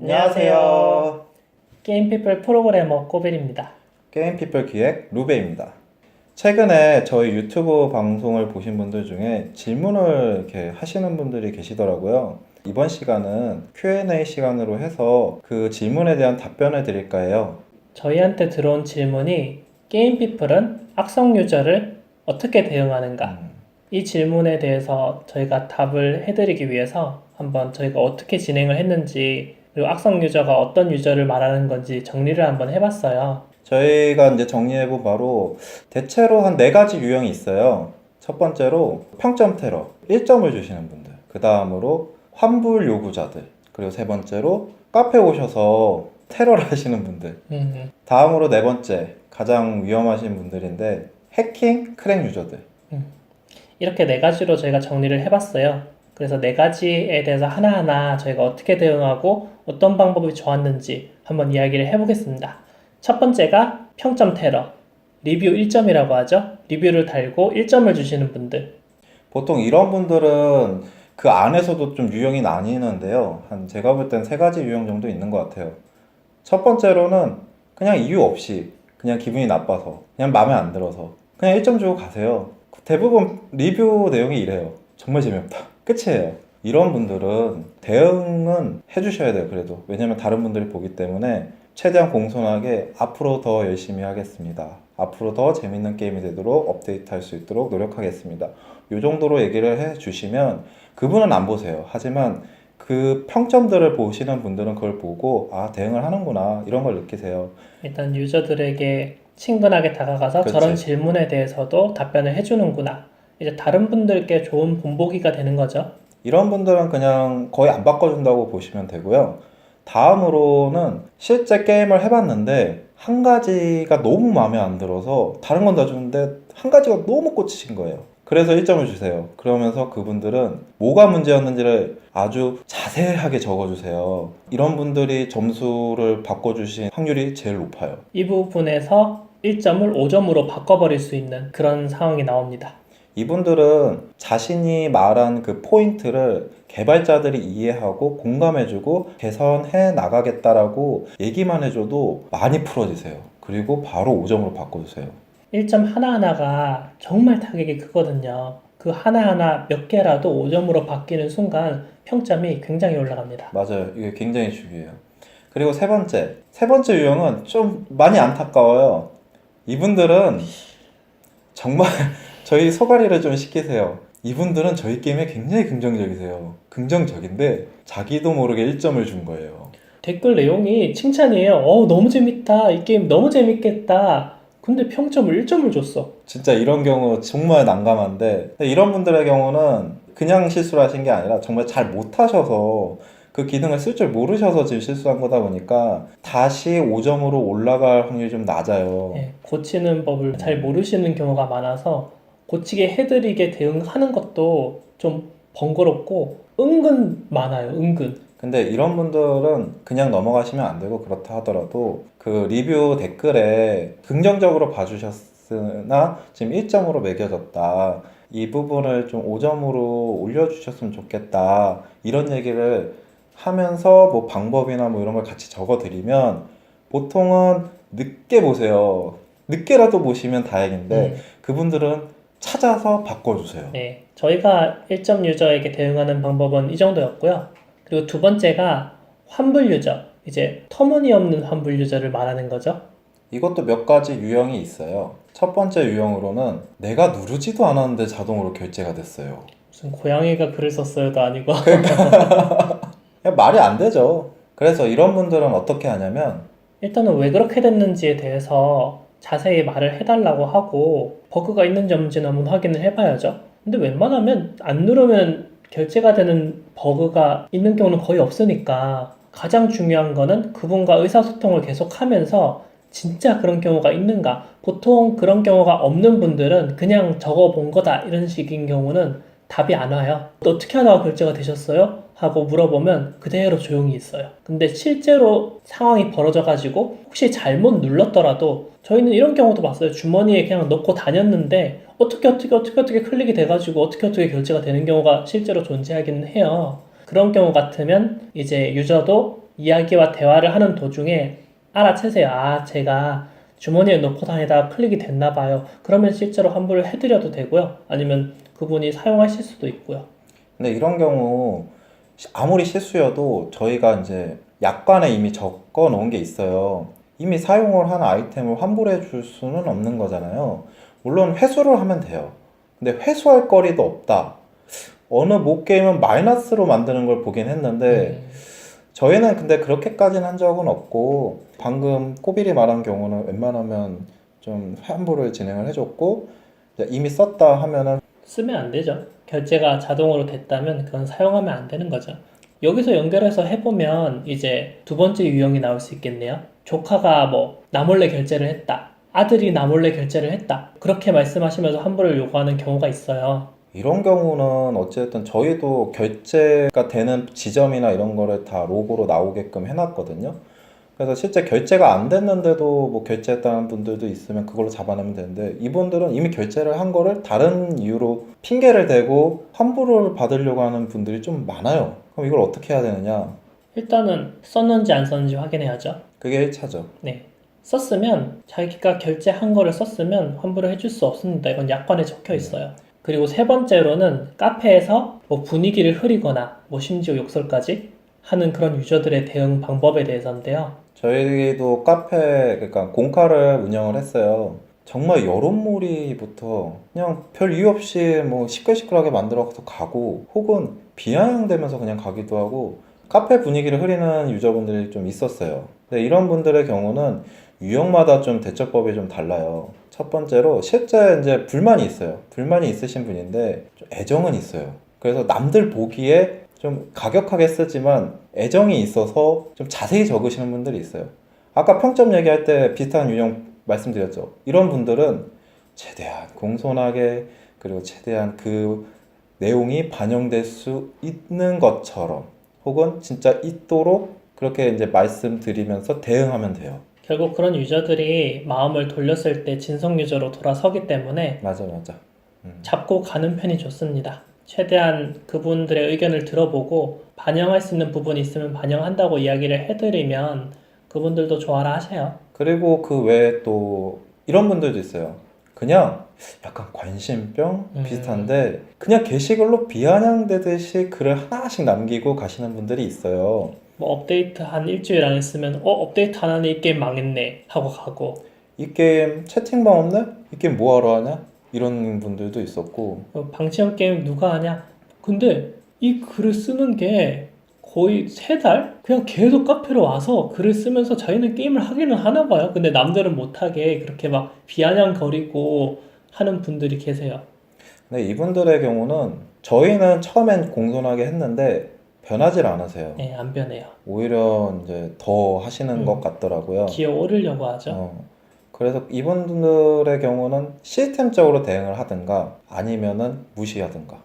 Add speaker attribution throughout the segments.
Speaker 1: 안녕하세요.
Speaker 2: 게임피플 프로그래머 꼬벨입니다.
Speaker 1: 게임피플 기획 루베입니다. 최근에 저희 유튜브 방송을 보신 분들 중에 질문을 이렇게 하시는 분들이 계시더라고요. 이번 시간은 Q&A 시간으로 해서 그 질문에 대한 답변을 드릴까 해요.
Speaker 2: 저희한테 들어온 질문이 게임피플은 악성 유저를 어떻게 대응하는가? 이 질문에 대해서 저희가 답을 해드리기 위해서 한번 저희가 어떻게 진행을 했는지 그리고 악성 유저가 어떤 유저를 말하는 건지 정리를 한번 해봤어요.
Speaker 1: 저희가 이제 정리해본 바로 대체로 한 4가지 유형이 있어요. 첫 번째로 평점 테러, 1점을 주시는 분들. 그 다음으로 환불 요구자들. 그리고 세 번째로 카페 오셔서 테러를 하시는 분들. 다음으로 네 번째, 가장 위험하신 분들인데 해킹, 크랙 유저들.
Speaker 2: 이렇게 네 가지로 저희가 정리를 해봤어요. 그래서 네 가지에 대해서 하나하나 저희가 어떻게 대응하고 어떤 방법이 좋았는지 한번 이야기를 해보겠습니다. 첫 번째가 평점 테러. 리뷰 1점이라고 하죠. 리뷰를 달고 1점을 주시는 분들.
Speaker 1: 보통 이런 분들은 그 안에서도 좀 유형이 나뉘는데요. 제가 볼 땐 3가지 유형 정도 있는 것 같아요. 첫 번째로는 그냥 이유 없이 그냥 기분이 나빠서 그냥 마음에 안 들어서 그냥 1점 주고 가세요. 대부분 리뷰 내용이 이래요. 정말 재미없다. 끝이에요. 이런 분들은 대응은 해주셔야 돼요. 그래도 왜냐면 다른 분들이 보기 때문에 최대한 공손하게 앞으로 더 열심히 하겠습니다. 앞으로 더 재밌는 게임이 되도록 업데이트할 수 있도록 노력하겠습니다. 이 정도로 얘기를 해주시면 그분은 안 보세요. 하지만 그 평점들을 보시는 분들은 그걸 보고 아 대응을 하는구나 이런 걸 느끼세요.
Speaker 2: 일단 유저들에게 친근하게 다가가서
Speaker 1: 그치.
Speaker 2: 저런 질문에 대해서도 답변을 해주는구나. 이제 다른 분들께 좋은 본보기가 되는 거죠.
Speaker 1: 이런 분들은 그냥 거의 안 바꿔준다고 보시면 되고요. 다음으로는 실제 게임을 해봤는데 한 가지가 너무 마음에 안 들어서 다른 건 다 주는데 한 가지가 너무 꽂히신 거예요. 그래서 1점을 주세요. 그러면서 그분들은 뭐가 문제였는지를 아주 자세하게 적어주세요. 이런 분들이 점수를 바꿔주신 확률이 제일 높아요.
Speaker 2: 이 부분에서 1점을 5점으로 바꿔버릴 수 있는 그런 상황이 나옵니다.
Speaker 1: 이분들은 자신이 말한 그 포인트를 개발자들이 이해하고 공감해주고 개선해 나가겠다라고 얘기만 해줘도 많이 풀어지세요. 그리고 바로 5점으로 바꿔주세요.
Speaker 2: 1점 하나하나가 정말 타격이 크거든요. 그 하나하나 몇 개라도 5점으로 바뀌는 순간 평점이 굉장히 올라갑니다.
Speaker 1: 맞아요. 이게 굉장히 중요해요. 그리고 세 번째 유형은 좀 많이 안타까워요. 이분들은 정말 저희 소가리를 좀 시키세요. 이분들은 저희 게임에 굉장히 긍정적이세요. 긍정적인데 자기도 모르게 1점을 준 거예요.
Speaker 2: 댓글 내용이 칭찬이에요. 너무 재밌다. 이 게임 너무 재밌겠다. 근데 평점을 1점을 줬어.
Speaker 1: 진짜 이런 경우 정말 난감한데 이런 분들의 경우는 그냥 실수를 하신 게 아니라 정말 잘 못하셔서 그 기능을 쓸 줄 모르셔서 지금 실수한 거다 보니까 다시 5점으로 올라갈 확률이 좀 낮아요.
Speaker 2: 고치는 법을 잘 모르시는 경우가 많아서 고치게 해드리게 대응하는 것도 좀 번거롭고 은근 많아요. 은근.
Speaker 1: 근데 이런 분들은 그냥 넘어가시면 안 되고 그렇다 하더라도 그 리뷰 댓글에 긍정적으로 봐주셨으나 지금 1점으로 매겨졌다. 이 부분을 좀 5점으로 올려주셨으면 좋겠다. 이런 얘기를 하면서 뭐 방법이나 뭐 이런 걸 같이 적어드리면 보통은 늦게 보세요. 늦게라도 보시면 다행인데 그분들은 찾아서 바꿔주세요.
Speaker 2: 네, 저희가 1점 유저에게 대응하는 방법은 이 정도였고요. 그리고 두 번째가 환불 유저. 이제 터무니없는 환불 유저를 말하는 거죠.
Speaker 1: 이것도 몇 가지 유형이 있어요. 첫 번째 유형으로는 내가 누르지도 않았는데 자동으로 결제가 됐어요.
Speaker 2: 무슨 고양이가 글을 썼어요도 아니고.
Speaker 1: 그냥 말이 안 되죠. 그래서 이런 분들은 어떻게 하냐면
Speaker 2: 일단은 왜 그렇게 됐는지에 대해서 자세히 말을 해달라고 하고 버그가 있는지 없는지는 한번 확인을 해봐야죠. 근데 웬만하면 안 누르면 결제가 되는 버그가 있는 경우는 거의 없으니까 가장 중요한 거는 그분과 의사소통을 계속하면서 진짜 그런 경우가 있는가. 보통 그런 경우가 없는 분들은 그냥 적어본 거다 이런 식인 경우는 답이 안 와요. 어떻게 하다가 결제가 되셨어요? 하고 물어보면 그대로 조용히 있어요. 근데 실제로 상황이 벌어져가지고 혹시 잘못 눌렀더라도 저희는 이런 경우도 봤어요. 주머니에 그냥 넣고 다녔는데 어떻게 클릭이 돼가지고 어떻게 결제가 되는 경우가 실제로 존재하기는 해요. 그런 경우 같으면 이제 유저도 이야기와 대화를 하는 도중에 알아채세요. 아, 제가 주머니에 넣고 다니다가 클릭이 됐나 봐요. 그러면 실제로 환불을 해드려도 되고요. 아니면 그분이 사용하실 수도 있고요.
Speaker 1: 근데 이런 경우 아무리 실수여도 저희가 이제 약관에 이미 적어 놓은 게 있어요. 이미 사용을 한 아이템을 환불해 줄 수는 없는 거잖아요. 물론 회수를 하면 돼요. 근데 회수할 거리도 없다. 어느 모 게임은 마이너스로 만드는 걸 보긴 했는데 저희는 근데 그렇게까지는 한 적은 없고 방금 꼬비리 말한 경우는 웬만하면 좀 환불을 진행을 해줬고 이제 이미 썼다 하면은
Speaker 2: 쓰면 안 되죠. 결제가 자동으로 됐다면 그건 사용하면 안 되는 거죠. 여기서 연결해서 해보면 이제 두 번째 유형이 나올 수 있겠네요. 조카가 뭐 나 몰래 결제를 했다. 아들이 나 몰래 결제를 했다. 그렇게 말씀하시면서 환불을 요구하는 경우가 있어요.
Speaker 1: 이런 경우는 어쨌든 저희도 결제가 되는 지점이나 이런 거를 다 로고로 나오게끔 해놨거든요. 그래서 실제 결제가 안 됐는데도 뭐 결제했다는 분들도 있으면 그걸로 잡아내면 되는데 이분들은 이미 결제를 한 거를 다른 이유로 핑계를 대고 환불을 받으려고 하는 분들이 좀 많아요. 그럼 이걸 어떻게 해야 되느냐?
Speaker 2: 일단은 썼는지 안 썼는지 확인해야죠.
Speaker 1: 그게 1차죠.
Speaker 2: 네. 썼으면 자기가 결제한 거를 썼으면 환불을 해줄 수 없습니다. 이건 약관에 적혀 있어요. 그리고 세 번째로는 카페에서 뭐 분위기를 흐리거나 뭐 심지어 욕설까지 하는 그런 유저들의 대응 방법에 대해서인데요.
Speaker 1: 저희도 카페, 그러니까 공카를 운영을 했어요. 정말 여론몰이부터 그냥 별 이유 없이 뭐 시끌시끌하게 만들어서 가고 혹은 비아냥대면서 그냥 가기도 하고 카페 분위기를 흐리는 유저분들이 좀 있었어요. 근데 이런 분들의 경우는 유형마다 좀 대처법이 좀 달라요. 첫 번째로 실제 이제 불만이 있어요. 불만이 있으신 분인데 좀 애정은 있어요. 그래서 남들 보기에 좀 가격하게 쓰지만 애정이 있어서 좀 자세히 적으시는 분들이 있어요. 아까 평점 얘기할 때 비슷한 유형 말씀드렸죠. 이런 분들은 최대한 공손하게 그리고 최대한 그 내용이 반영될 수 있는 것처럼 혹은 진짜 있도록 그렇게 이제 말씀드리면서 대응하면 돼요.
Speaker 2: 결국 그런 유저들이 마음을 돌렸을 때 진성 유저로 돌아서기 때문에
Speaker 1: 맞아.
Speaker 2: 잡고 가는 편이 좋습니다. 최대한 그분들의 의견을 들어보고 반영할 수 있는 부분이 있으면 반영한다고 이야기를 해드리면 그분들도 좋아라 하세요.
Speaker 1: 그리고 그 외에 또 이런 분들도 있어요. 그냥 약간 관심병 비슷한데 그냥 게시글로 비아냥대듯이 글을 하나씩 남기고 가시는 분들이 있어요.
Speaker 2: 뭐 업데이트 한 일주일 안 했으면 업데이트 안 하네 이 게임 망했네 하고 가고
Speaker 1: 이 게임 채팅방 없네? 이 게임 뭐하러 하냐? 이런 분들도 있었고
Speaker 2: 방치형 게임 누가 하냐? 근데 이 글을 쓰는 게 거의 3달? 그냥 계속 카페로 와서 글을 쓰면서 자기는 게임을 하기는 하나 봐요. 근데 남들은 못하게 그렇게 막 비아냥거리고 하는 분들이 계세요.
Speaker 1: 근데 이분들의 경우는 저희는 처음엔 공손하게 했는데 변하질 않으세요.
Speaker 2: 네, 안 변해요.
Speaker 1: 오히려 이제 더 하시는 것 같더라고요.
Speaker 2: 기어 오르려고 하죠.
Speaker 1: 그래서 이분들의 경우는 시스템적으로 대응을 하든가 아니면은 무시하든가.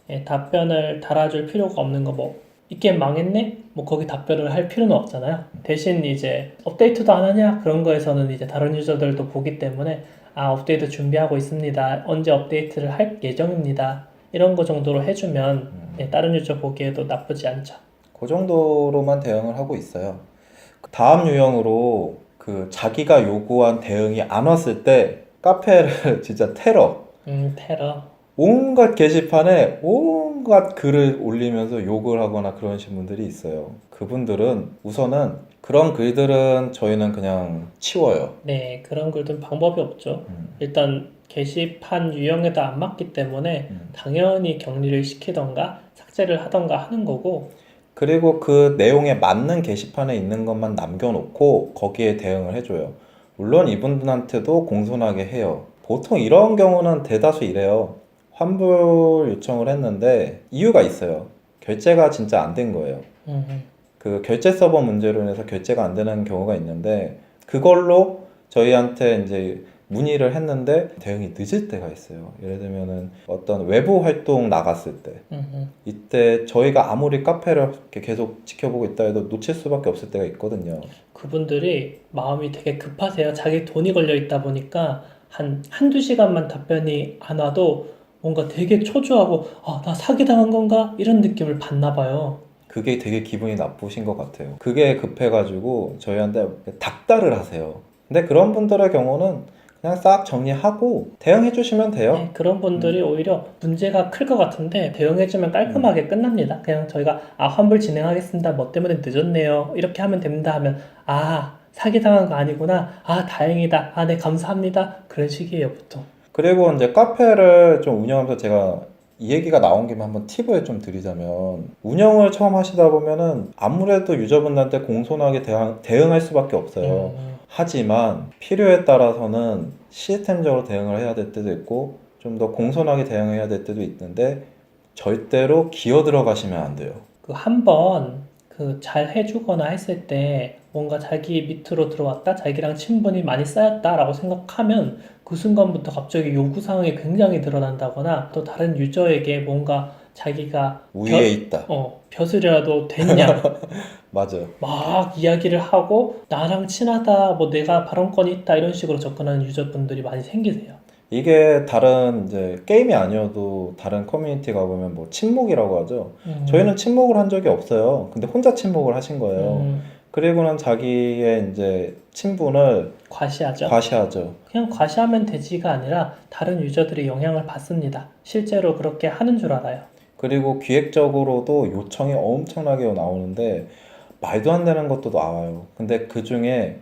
Speaker 2: 예, 답변을 달아줄 필요가 없는 거 뭐 이 게임 망했네? 뭐 거기 답변을 할 필요는 없잖아요. 대신 이제 업데이트도 안 하냐? 그런 거에서는 이제 다른 유저들도 보기 때문에 아 업데이트 준비하고 있습니다. 언제 업데이트를 할 예정입니다. 이런 거 정도로 해주면 예, 다른 유저 보기에도 나쁘지 않죠.
Speaker 1: 그 정도로만 대응을 하고 있어요. 다음 유형으로 그 자기가 요구한 대응이 안 왔을 때 카페를 진짜 테러.
Speaker 2: 테러.
Speaker 1: 온갖 게시판에 온갖 글을 올리면서 욕을 하거나 그러신 분들이 있어요. 그분들은 우선은 그런 글들은 저희는 그냥 치워요.
Speaker 2: 네, 그런 글들은 방법이 없죠. 일단 게시판 유형에도 안 맞기 때문에 당연히 격리를 시키던가 삭제를 하던가 하는 거고
Speaker 1: 그리고 그 내용에 맞는 게시판에 있는 것만 남겨놓고 거기에 대응을 해줘요. 물론 이분들한테도 공손하게 해요. 보통 이런 경우는 대다수 이래요. 환불 요청을 했는데 이유가 있어요. 결제가 진짜 안 된 거예요. 그 결제 서버 문제로 인해서 결제가 안 되는 경우가 있는데 그걸로 저희한테 이제 문의를 했는데 대응이 늦을 때가 있어요. 예를 들면은 어떤 외부 활동 나갔을 때 이때 저희가 아무리 카페를 이렇게 계속 지켜보고 있다 해도 놓칠 수밖에 없을 때가 있거든요.
Speaker 2: 그분들이 마음이 되게 급하세요. 자기 돈이 걸려 있다 보니까 한두 시간만 답변이 안 와도 뭔가 되게 초조하고 나 사기당한 건가? 이런 느낌을 받나 봐요.
Speaker 1: 그게 되게 기분이 나쁘신 것 같아요. 그게 급해가지고 저희한테 닥달을 하세요. 근데 그런 분들의 경우는 그냥 싹 정리하고 대응해 주시면 돼요.
Speaker 2: 네, 그런 분들이 오히려 문제가 클 것 같은데 대응해주면 깔끔하게 끝납니다. 그냥 저희가 환불 진행하겠습니다. 뭐 때문에 늦었네요. 이렇게 하면 됩니다 하면 사기당한 거 아니구나. 다행이다. 네, 감사합니다. 그런 식이에요, 보통.
Speaker 1: 그리고 이제 카페를 좀 운영하면서 제가 이 얘기가 나온 김에 한번 팁을 좀 드리자면, 운영을 처음 하시다 보면은 아무래도 유저분들한테 공손하게 대응할 수밖에 없어요. 하지만 필요에 따라서는 시스템적으로 대응을 해야 될 때도 있고 좀 더 공손하게 대응해야 될 때도 있는데 절대로 기어 들어가시면 안 돼요.
Speaker 2: 그 한 번 잘 해주거나 했을 때 뭔가 자기 밑으로 들어왔다, 자기랑 친분이 많이 쌓였다라고 생각하면 그 순간부터 갑자기 요구사항이 굉장히 늘어난다거나 또 다른 유저에게 뭔가 자기가
Speaker 1: 우위에 있다.
Speaker 2: 벼슬이라도 됐냐
Speaker 1: 맞아요.
Speaker 2: 막 이야기를 하고 나랑 친하다, 뭐 내가 발언권이 있다 이런 식으로 접근하는 유저분들이 많이 생기세요.
Speaker 1: 이게 다른 이제 게임이 아니어도 다른 커뮤니티 가보면 뭐 침묵이라고 하죠. 저희는 침묵을 한 적이 없어요. 근데 혼자 침묵을 하신 거예요. 그리고는 자기의 이제 친분을
Speaker 2: 과시하죠.
Speaker 1: 과시하죠.
Speaker 2: 그냥 과시하면 되지가 아니라 다른 유저들이 영향을 받습니다. 실제로 그렇게 하는 줄 알아요.
Speaker 1: 그리고 기획적으로도 요청이 엄청나게 나오는데 말도 안 되는 것도 나와요. 근데 그 중에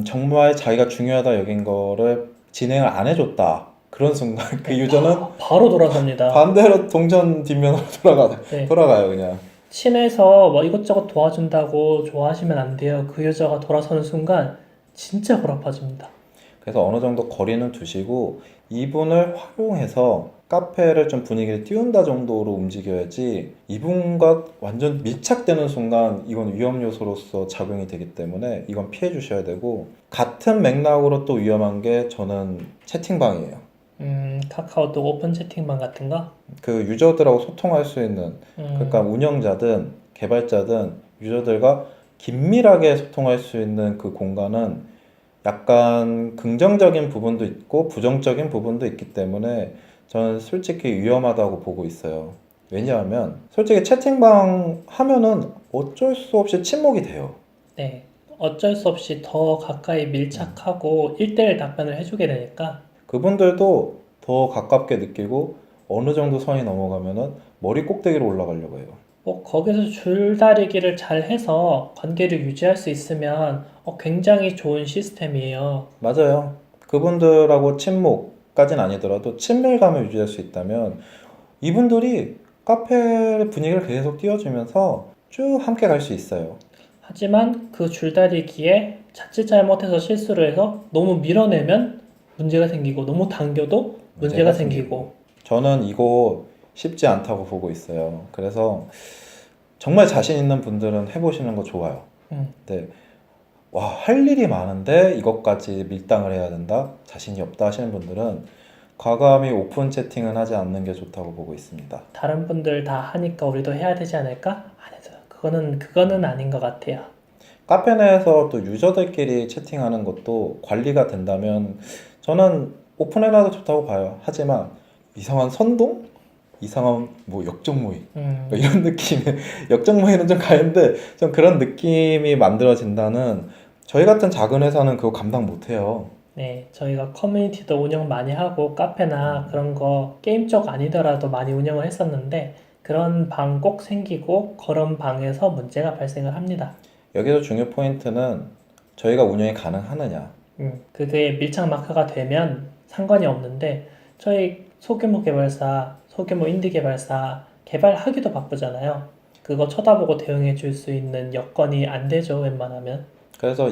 Speaker 1: 정말 자기가 중요하다 여긴 거를 진행을 안 해줬다. 그런 순간 그 유저는
Speaker 2: 바로 돌아섭니다.
Speaker 1: 반대로 동전 뒷면으로
Speaker 2: 네.
Speaker 1: 돌아가요 그냥.
Speaker 2: 친해서 뭐 이것저것 도와준다고 좋아하시면 안 돼요. 그 유저가 돌아서는 순간 진짜 골 아파집니다.
Speaker 1: 그래서 어느 정도 거리는 두시고 이분을 활용해서 카페를 좀 분위기를 띄운다 정도로 움직여야지, 이분과 완전 밀착되는 순간 이건 위험 요소로서 작용이 되기 때문에 이건 피해 주셔야 되고, 같은 맥락으로 또 위험한 게 저는 채팅방이에요.
Speaker 2: 카카오톡 오픈 채팅방 같은 거?
Speaker 1: 그 유저들하고 소통할 수 있는, 그러니까 운영자든 개발자든 유저들과 긴밀하게 소통할 수 있는 그 공간은 약간 긍정적인 부분도 있고 부정적인 부분도 있기 때문에 저는 솔직히 위험하다고 보고 있어요. 왜냐하면 솔직히 채팅방 하면은 어쩔 수 없이 침묵이 돼요.
Speaker 2: 네. 어쩔 수 없이 더 가까이 밀착하고 1대1 답변을 해주게 되니까
Speaker 1: 그분들도 더 가깝게 느끼고 어느 정도 선이 넘어가면은 머리 꼭대기로 올라가려고 해요.
Speaker 2: 거기서 줄다리기를 잘 해서 관계를 유지할 수 있으면 굉장히 좋은 시스템이에요.
Speaker 1: 맞아요. 그분들하고 친목까진 아니더라도 친밀감을 유지할 수 있다면 이분들이 카페 분위기를 계속 띄워주면서 쭉 함께 갈 수 있어요.
Speaker 2: 하지만 그 줄다리기에 자칫 잘못해서 실수를 해서 너무 밀어내면 문제가 생기고 너무 당겨도 문제가 생기고.
Speaker 1: 저는 이거 쉽지 않다고 보고 있어요. 그래서 정말 자신 있는 분들은 해보시는 거 좋아요. 근데 할 일이 많은데 이것까지 밀당을 해야 된다? 자신이 없다 하시는 분들은 과감히 오픈 채팅은 하지 않는 게 좋다고 보고 있습니다.
Speaker 2: 다른 분들 다 하니까 우리도 해야 되지 않을까? 안 해도 그거는 아닌 것 같아요.
Speaker 1: 카페 내에서 또 유저들끼리 채팅하는 것도 관리가 된다면 저는 오픈해놔도 좋다고 봐요. 하지만 이상한 선동? 이상한 뭐 역적 모임 이런 느낌의 역적 모임은 좀 가는데 좀 그런 느낌이 만들어진다는, 저희 같은 작은 회사는 그거 감당 못해요.
Speaker 2: 네, 저희가 커뮤니티도 운영 많이 하고 카페나 그런 거 게임 쪽 아니더라도 많이 운영을 했었는데 그런 방 꼭 생기고 그런 방에서 문제가 발생을 합니다.
Speaker 1: 여기서 중요 포인트는 저희가 운영이 가능하느냐.
Speaker 2: 그게 밀착 마크가 되면 상관이 없는데 저희 소규모 개발사, 소규모 인디 개발사 개발하기도 바쁘잖아요. 그거 쳐다보고 대응해 줄 수 있는 여건이 안 되죠, 웬만하면.
Speaker 1: 그래서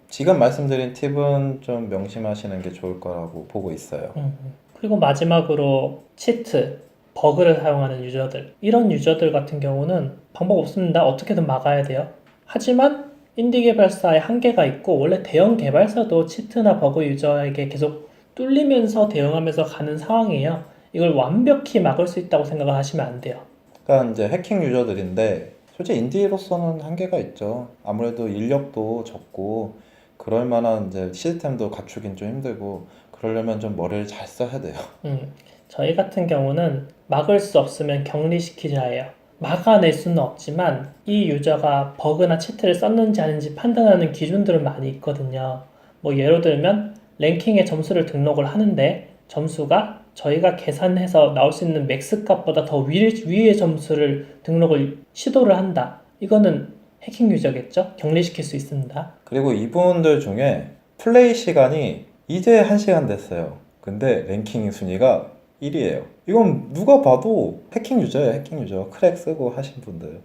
Speaker 1: 지금 말씀드린 팁은 좀 명심하시는 게 좋을 거라고 보고 있어요.
Speaker 2: 그리고 마지막으로 치트, 버그를 사용하는 유저들. 이런 유저들 같은 경우는 방법 없습니다. 어떻게든 막아야 돼요. 하지만 인디 개발사의 한계가 있고 원래 대형 개발사도 치트나 버그 유저에게 계속 뚫리면서 대응하면서 가는 상황이에요. 이걸 완벽히 막을 수 있다고 생각을 하시면 안 돼요.
Speaker 1: 그러니까 이제 해킹 유저들인데 솔직히 인디로서는 한계가 있죠. 아무래도 인력도 적고 그럴 만한 이제 시스템도 갖추긴 좀 힘들고, 그러려면 좀 머리를 잘 써야 돼요.
Speaker 2: 저희 같은 경우는 막을 수 없으면 격리시키자예요. 막아낼 수는 없지만 이 유저가 버그나 치트를 썼는지 아닌지 판단하는 기준들은 많이 있거든요. 뭐 예로 들면 랭킹에 점수를 등록을 하는데 점수가 저희가 계산해서 나올 수 있는 맥스 값보다 더 위의 점수를 등록을 시도를 한다. 이거는 해킹 유저겠죠? 격리시킬 수 있습니다.
Speaker 1: 그리고 이분들 중에 플레이 시간이 이제 1시간 됐어요. 근데 랭킹 순위가 1위예요. 이건 누가 봐도 해킹 유저예요, 해킹 유저. 크랙 쓰고 하신 분들.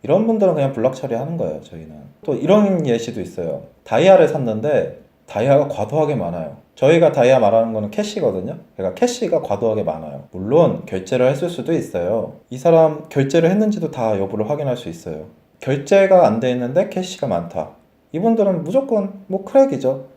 Speaker 1: 이런 분들은 그냥 블럭 처리하는 거예요, 저희는. 또 이런 예시도 있어요. 다이아를 샀는데 다이아가 과도하게 많아요. 저희가 다이아 말하는 거는 캐시거든요. 그러니까 캐시가 과도하게 많아요. 물론 결제를 했을 수도 있어요. 이 사람 결제를 했는지도 다 여부를 확인할 수 있어요. 결제가 안 돼 있는데 캐시가 많다. 이분들은 무조건 뭐 크랙이죠.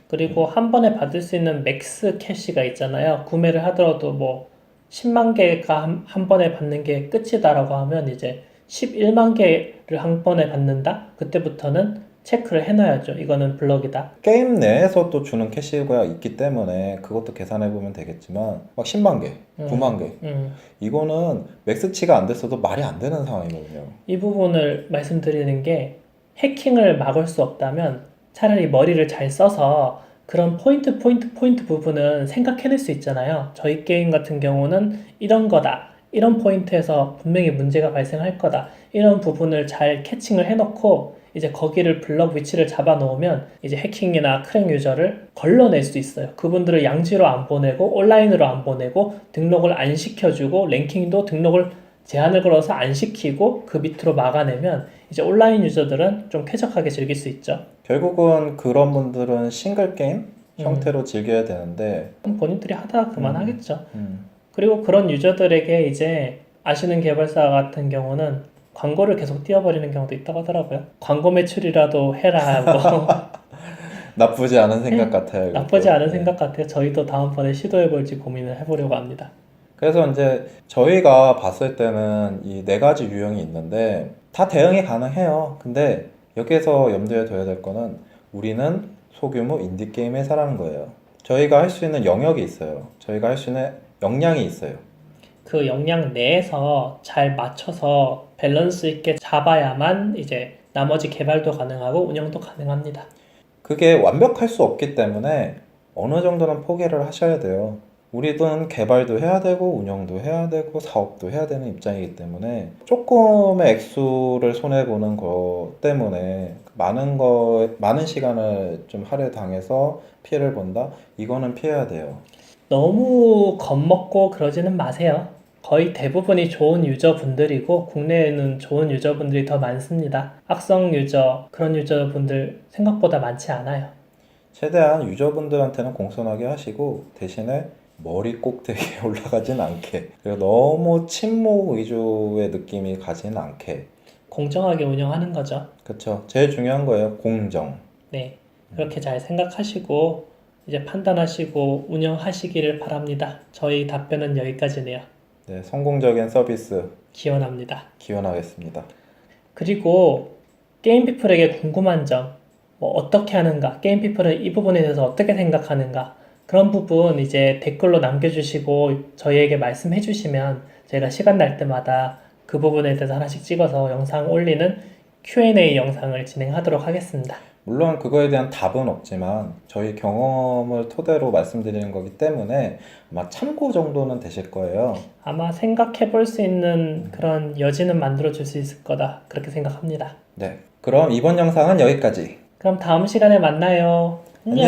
Speaker 2: 그리고 한 번에 받을 수 있는 맥스 캐시가 있잖아요. 구매를 하더라도 뭐 10만 개가 한 번에 받는 게 끝이다라고 하면 이제 11만 개를 한 번에 받는다? 그때부터는 체크를 해놔야죠. 이거는 블럭이다.
Speaker 1: 게임 내에서 또 주는 캐시가 있기 때문에 그것도 계산해 보면 되겠지만 막 10만 개, 9만 개 이거는 맥스치가 안 됐어도 말이 안 되는 상황이거든요.
Speaker 2: 이 부분을 말씀드리는 게 해킹을 막을 수 없다면 차라리 머리를 잘 써서 그런 포인트 부분은 생각해낼 수 있잖아요. 저희 게임 같은 경우는 이런 거다. 이런 포인트에서 분명히 문제가 발생할 거다. 이런 부분을 잘 캐칭을 해놓고 이제 거기를 블럭 위치를 잡아 놓으면 이제 해킹이나 크랙 유저를 걸러낼 수 있어요. 그분들을 양지로 안 보내고 온라인으로 안 보내고 등록을 안 시켜주고 랭킹도 등록을 제한을 걸어서 안 시키고 그 밑으로 막아내면 이제 온라인 유저들은 좀 쾌적하게 즐길 수 있죠.
Speaker 1: 결국은 그런 분들은 싱글 게임 형태로 즐겨야 되는데
Speaker 2: 본인들이 하다가 그만하겠죠.
Speaker 1: 음.
Speaker 2: 그리고 그런 유저들에게 이제 아시는 개발사 같은 경우는 광고를 계속 띄워버리는 경우도 있다고 하더라고요. 광고 매출이라도 해라 하고
Speaker 1: 나쁘지 않은 생각 같아요.
Speaker 2: 나쁘지
Speaker 1: 이것도.
Speaker 2: 않은
Speaker 1: 네.
Speaker 2: 생각 같아요. 저희도 다음번에 시도해볼지 고민을 해보려고 합니다.
Speaker 1: 그래서 이제 저희가 봤을 때는 이 네 가지 유형이 있는데 다 대응이 가능해요. 근데 여기에서 염두에 둬야 될 거는 우리는 소규모 인디게임 회사라는 거예요. 저희가 할 수 있는 영역이 있어요. 저희가 할 수 있는 역량이 있어요.
Speaker 2: 그 역량 내에서 잘 맞춰서 밸런스 있게 잡아야만 이제 나머지 개발도 가능하고 운영도 가능합니다.
Speaker 1: 그게 완벽할 수 없기 때문에 어느 정도는 포기를 하셔야 돼요. 우리는 개발도 해야 되고 운영도 해야 되고 사업도 해야 되는 입장이기 때문에 조금의 액수를 손해보는 것 때문에 많은 시간을 좀 할애당해서 피해를 본다? 이거는 피해야 돼요.
Speaker 2: 너무 겁먹고 그러지는 마세요. 거의 대부분이 좋은 유저분들이고 국내에는 좋은 유저분들이 더 많습니다. 악성 유저, 그런 유저분들 생각보다 많지 않아요.
Speaker 1: 최대한 유저분들한테는 공손하게 하시고 대신에 머리 꼭대기에 올라가진 않게 그리고 너무 친목 위주의 느낌이 가지는 않게
Speaker 2: 공정하게 운영하는 거죠.
Speaker 1: 그쵸. 제일 중요한 거예요. 공정.
Speaker 2: 네. 그렇게 잘 생각하시고 이제 판단하시고 운영하시기를 바랍니다. 저희 답변은 여기까지네요.
Speaker 1: 네, 성공적인 서비스
Speaker 2: 기원합니다.
Speaker 1: 기원하겠습니다.
Speaker 2: 그리고 게임피플에게 궁금한 점, 뭐 어떻게 하는가, 게임피플은 이 부분에 대해서 어떻게 생각하는가, 그런 부분 이제 댓글로 남겨주시고 저희에게 말씀해 주시면 저희가 시간 날 때마다 그 부분에 대해서 하나씩 찍어서 영상 올리는 Q&A 영상을 진행하도록 하겠습니다.
Speaker 1: 물론 그거에 대한 답은 없지만 저희 경험을 토대로 말씀드리는 거기 때문에 아마 참고 정도는 되실 거예요.
Speaker 2: 아마 생각해 볼 수 있는 그런 여지는 만들어 줄 수 있을 거다. 그렇게 생각합니다.
Speaker 1: 네, 그럼 이번 영상은 여기까지.
Speaker 2: 그럼 다음 시간에 만나요.
Speaker 1: 안녕.